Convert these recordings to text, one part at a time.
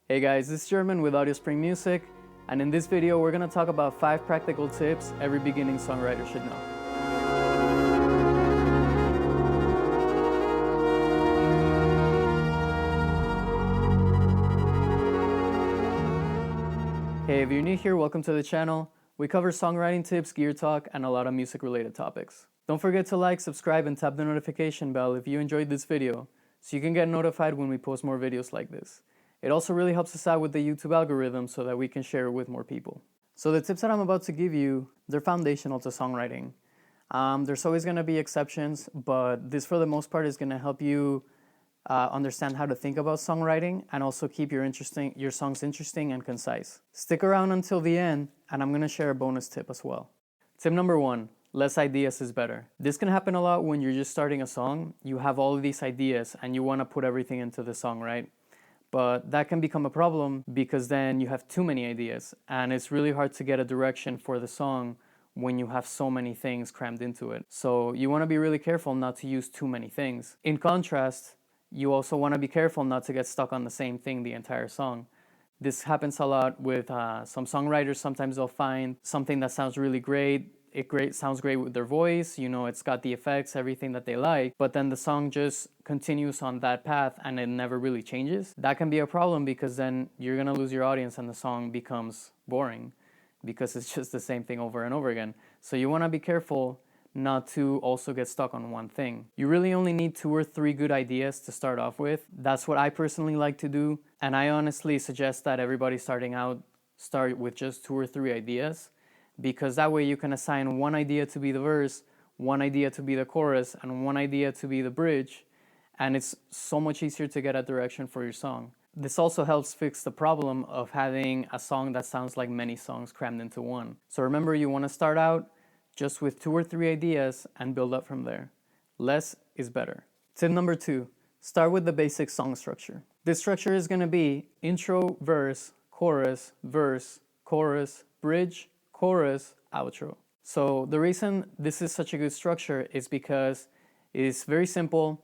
Hey guys, this is German with Audio Spring Music, and in this video we're going to talk about 5 practical tips every beginning songwriter should know. Hey, if you're new here, welcome to the channel. We cover songwriting tips, gear talk, and a lot of music related topics. Don't forget to like, subscribe, and tap the notification bell if you enjoyed this video, so you can get notified when we post more videos like this. It also really helps us out with the YouTube algorithm so that we can share it with more people. So the tips that I'm about to give you, they're foundational to songwriting. There's always going to be exceptions, but this for the most part is going to help you understand how to think about songwriting and also keep your songs interesting and concise. Stick around until the end, and I'm going to share a bonus tip as well. Tip number 1, less ideas is better. This can happen a lot when you're just starting a song. You have all of these ideas and you want to put everything into the song, right? But that can become a problem because then you have too many ideas and it's really hard to get a direction for the song when you have so many things crammed into it. So you want to be really careful not to use too many things. In contrast, you also want to be careful not to get stuck on the same thing the entire song. This happens a lot with some songwriters. Sometimes they'll find something that sounds really great. It sounds great with their voice, it's got the effects, everything that they like, but then the song just continues on that path and it never really changes. That can be a problem because then you're gonna lose your audience and the song becomes boring because it's just the same thing over and over again. So you wanna be careful not to also get stuck on one thing. You really only need 2 or 3 good ideas to start off with. That's what I personally like to do, and I honestly suggest that everybody starting out start with just 2 or 3 ideas, because that way you can assign 1 idea to be the verse, 1 idea to be the chorus, and 1 idea to be the bridge, and it's so much easier to get a direction for your song. This also helps fix the problem of having a song that sounds like many songs crammed into one. So remember, you want to start out just with 2 or 3 ideas and build up from there. Less is better. Tip number 2, start with the basic song structure. This structure is going to be intro, verse, chorus, bridge, chorus, outro. So the reason this is such a good structure is because it's very simple,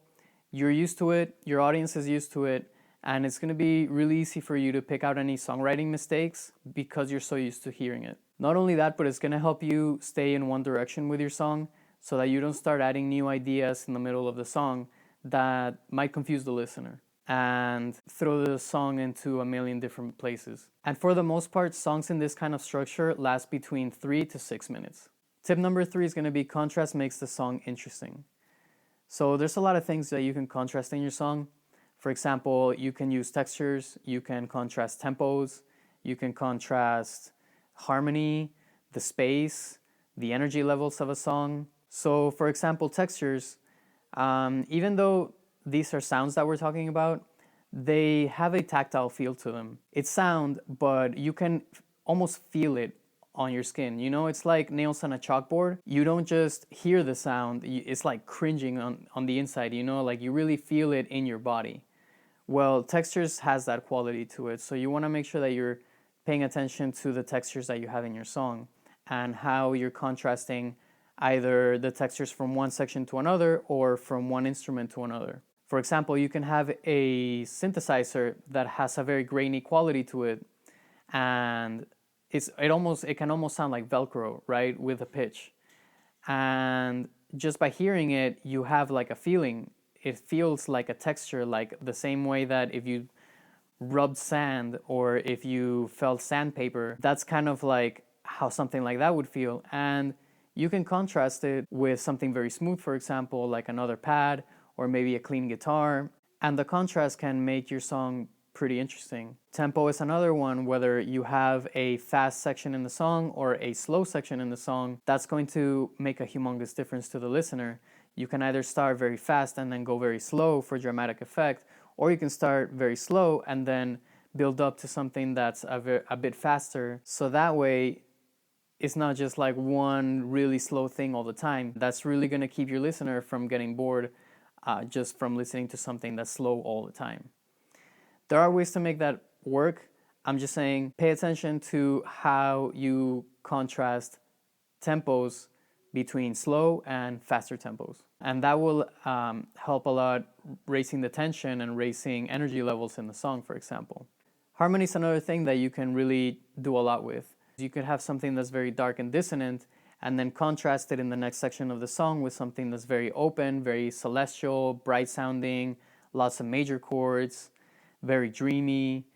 you're used to it, your audience is used to it, and it's going to be really easy for you to pick out any songwriting mistakes because you're so used to hearing it. Not only that, but it's going to help you stay in one direction with your song so that you don't start adding new ideas in the middle of the song that might confuse the listener and throw the song into a million different places. And for the most part, songs in this kind of structure last between 3 to 6 minutes. Tip number 3 is going to be contrast makes the song interesting. So there's a lot of things that you can contrast in your song. For example, you can use textures, you can contrast tempos, you can contrast harmony, the space, the energy levels of a song. So for example, textures, even though these are sounds that we're talking about, they have a tactile feel to them. It's sound, but you can almost feel it on your skin. It's like nails on a chalkboard. You don't just hear the sound, it's like cringing on the inside, like you really feel it in your body. Well, textures has that quality to it, so you want to make sure that you're paying attention to the textures that you have in your song and how you're contrasting either the textures from one section to another or from one instrument to another. For example, you can have a synthesizer that has a very grainy quality to it, and it can almost sound like Velcro, right, with a pitch. And just by hearing it, you have like a feeling. It feels like a texture, like the same way that if you rubbed sand or if you felt sandpaper, that's kind of like how something like that would feel. And you can contrast it with something very smooth, for example, like another pad or maybe a clean guitar, and the contrast can make your song pretty interesting. Tempo is another one. Whether you have a fast section in the song or a slow section in the song, that's going to make a humongous difference to the listener. You can either start very fast and then go very slow for dramatic effect, or you can start very slow and then build up to something that's a bit faster. So that way, it's not just like one really slow thing all the time. That's really going to keep your listener from getting bored just from listening to something that's slow all the time. There are ways to make that work. I'm just saying, pay attention to how you contrast tempos between slow and faster tempos. And that will help a lot raising the tension and raising energy levels in the song, for example. Harmony is another thing that you can really do a lot with. You could have something that's very dark and dissonant, and then contrast it in the next section of the song with something that's very open, very celestial, bright sounding, lots of major chords, very dreamy.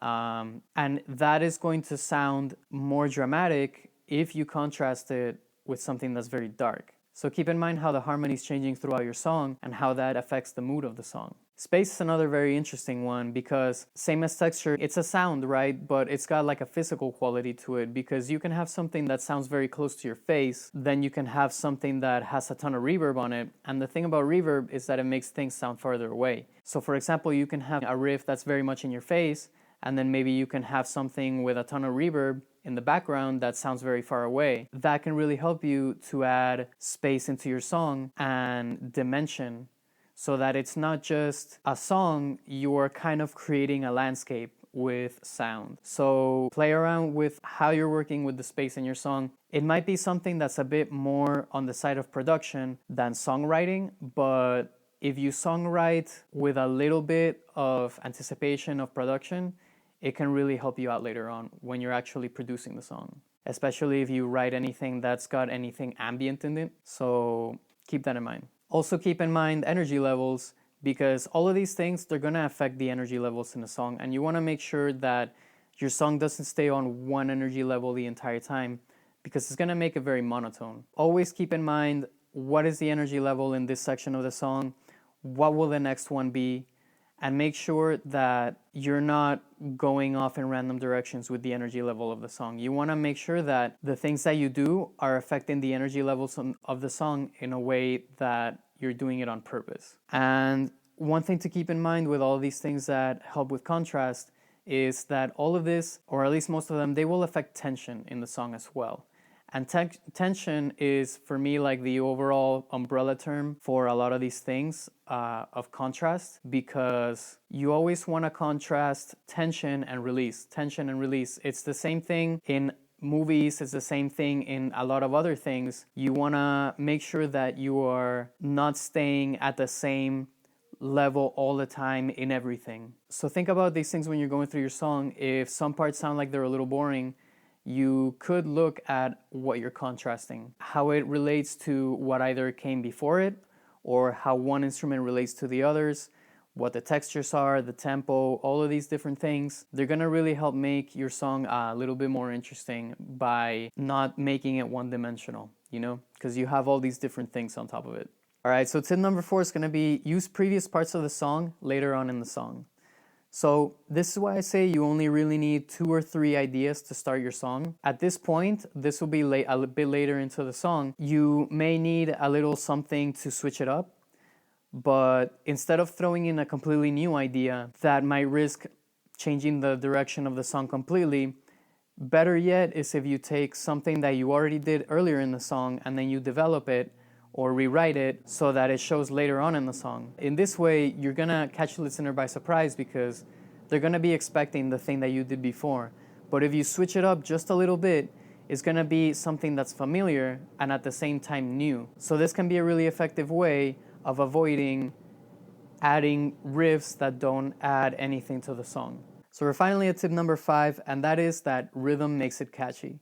And that is going to sound more dramatic if you contrast it with something that's very dark. So keep in mind how the harmony is changing throughout your song and how that affects the mood of the song. Space is another very interesting one because same as texture, it's a sound, right? But it's got like a physical quality to it because you can have something that sounds very close to your face, then you can have something that has a ton of reverb on it. And the thing about reverb is that it makes things sound farther away. So for example, you can have a riff that's very much in your face, and then maybe you can have something with a ton of reverb in the background that sounds very far away. That can really help you to add space into your song and dimension so that it's not just a song, you are kind of creating a landscape with sound. So play around with how you're working with the space in your song. It might be something that's a bit more on the side of production than songwriting, but if you songwrite with a little bit of anticipation of production, it can really help you out later on when you're actually producing the song, especially if you write anything that's got anything ambient in it. So keep that in mind. Also keep in mind energy levels, because all of these things, they're gonna affect the energy levels in the song, and you wanna make sure that your song doesn't stay on one energy level the entire time, because it's gonna make it very monotone. Always keep in mind, what is the energy level in this section of the song? What will the next one be? And make sure that you're not going off in random directions with the energy level of the song. You want to make sure that the things that you do are affecting the energy levels of the song in a way that you're doing it on purpose. And one thing to keep in mind with all these things that help with contrast is that all of this, or at least most of them, they will affect tension in the song as well. And tension is, for me, like the overall umbrella term for a lot of these things of contrast, because you always want to contrast tension and release. Tension and release. It's the same thing in movies. It's the same thing in a lot of other things. You want to make sure that you are not staying at the same level all the time in everything. So think about these things when you're going through your song. If some parts sound like they're a little boring, you could look at what you're contrasting, how it relates to what either came before it, or how one instrument relates to the others, what the textures are, the tempo, all of these different things. They're gonna really help make your song a little bit more interesting by not making it one-dimensional, because you have all these different things on top of it. All right, so tip number 4 is gonna be use previous parts of the song later on in the song. So this is why I say you only really need 2 or 3 ideas to start your song. At this point, this will be a bit later into the song. You may need a little something to switch it up, but instead of throwing in a completely new idea that might risk changing the direction of the song completely, better yet is if you take something that you already did earlier in the song and then you develop it or rewrite it so that it shows later on in the song. In this way, you're gonna catch the listener by surprise because they're gonna be expecting the thing that you did before. But if you switch it up just a little bit, it's gonna be something that's familiar and at the same time new. So this can be a really effective way of avoiding adding riffs that don't add anything to the song. So we're finally at tip number 5, and that is that rhythm makes it catchy.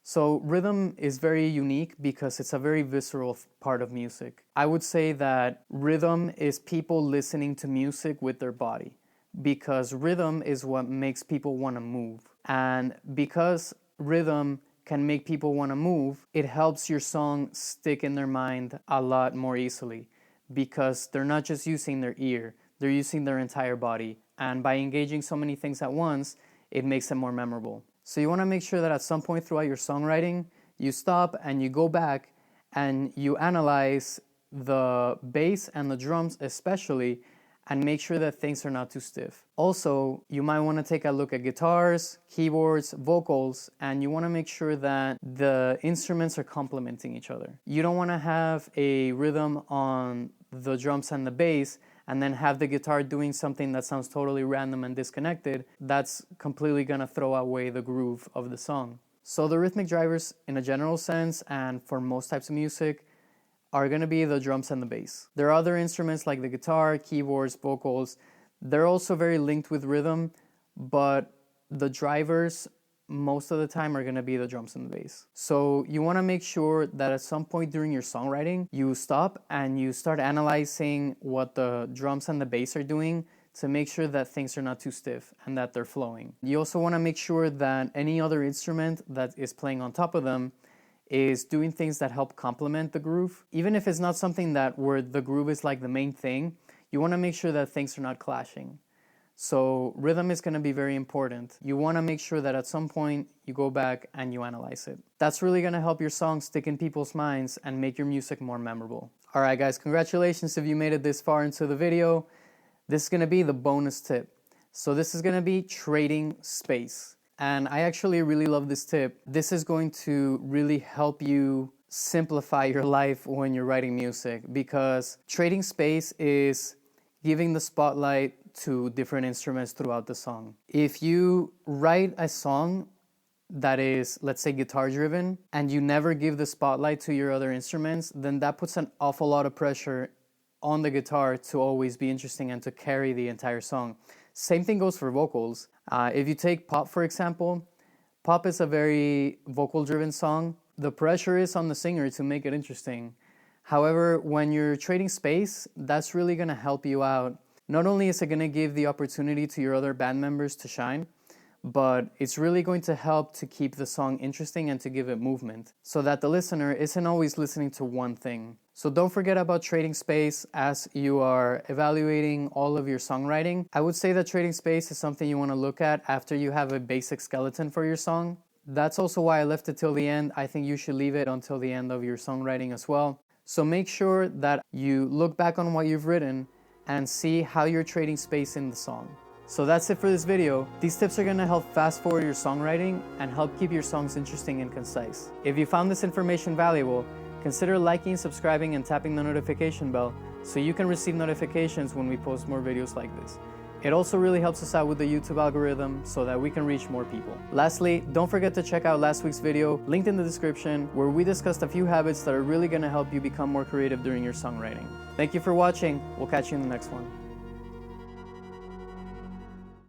So rhythm is very unique because it's a very visceral part of music. I would say that rhythm is people listening to music with their body, because rhythm is what makes people want to move. And because rhythm can make people want to move, it helps your song stick in their mind a lot more easily, because they're not just using their ear, they're using their entire body. And by engaging so many things at once, it makes it more memorable. So you want to make sure that at some point throughout your songwriting, you stop and you go back and you analyze the bass and the drums especially, and make sure that things are not too stiff. Also, you might want to take a look at guitars, keyboards, vocals, and you want to make sure that the instruments are complementing each other. You don't want to have a rhythm on the drums and the bass and then have the guitar doing something that sounds totally random and disconnected. That's completely gonna throw away the groove of the song. So the rhythmic drivers, in a general sense, and for most types of music, are gonna be the drums and the bass. There are other instruments like the guitar, keyboards, vocals. They're also very linked with rhythm, but the drivers most of the time are going to be the drums and the bass. So you want to make sure that at some point during your songwriting, you stop and you start analyzing what the drums and the bass are doing to make sure that things are not too stiff and that they're flowing. You also want to make sure that any other instrument that is playing on top of them is doing things that help complement the groove. Even if it's not something that where the groove is like the main thing, you want to make sure that things are not clashing. So rhythm is going to be very important. You want to make sure that at some point you go back and you analyze it. That's really going to help your song stick in people's minds and make your music more memorable. All right, guys, congratulations if you made it this far into the video. This is going to be the bonus tip. So this is going to be trading space. And I actually really love this tip. This is going to really help you simplify your life when you're writing music, because trading space is giving the spotlight to different instruments throughout the song. If you write a song that is, let's say, guitar driven, and you never give the spotlight to your other instruments, then that puts an awful lot of pressure on the guitar to always be interesting and to carry the entire song. Same thing goes for vocals. If you take pop, for example, pop is a very vocal driven song. The pressure is on the singer to make it interesting. However, when you're trading space, that's really going to help you out. Not only is it going to give the opportunity to your other band members to shine, but it's really going to help to keep the song interesting and to give it movement, so that the listener isn't always listening to one thing. So don't forget about trading space as you are evaluating all of your songwriting. I would say that trading space is something you want to look at after you have a basic skeleton for your song. That's also why I left it till the end. I think you should leave it until the end of your songwriting as well. So make sure that you look back on what you've written and see how you're trading space in the song. So that's it for this video. These tips are going to help fast forward your songwriting and help keep your songs interesting and concise. If you found this information valuable, consider liking, subscribing, and tapping the notification bell so you can receive notifications when we post more videos like this. It also really helps us out with the YouTube algorithm so that we can reach more people. Lastly, don't forget to check out last week's video, linked in the description, where we discussed a few habits that are really going to help you become more creative during your songwriting. Thank you for watching. We'll catch you in the next one.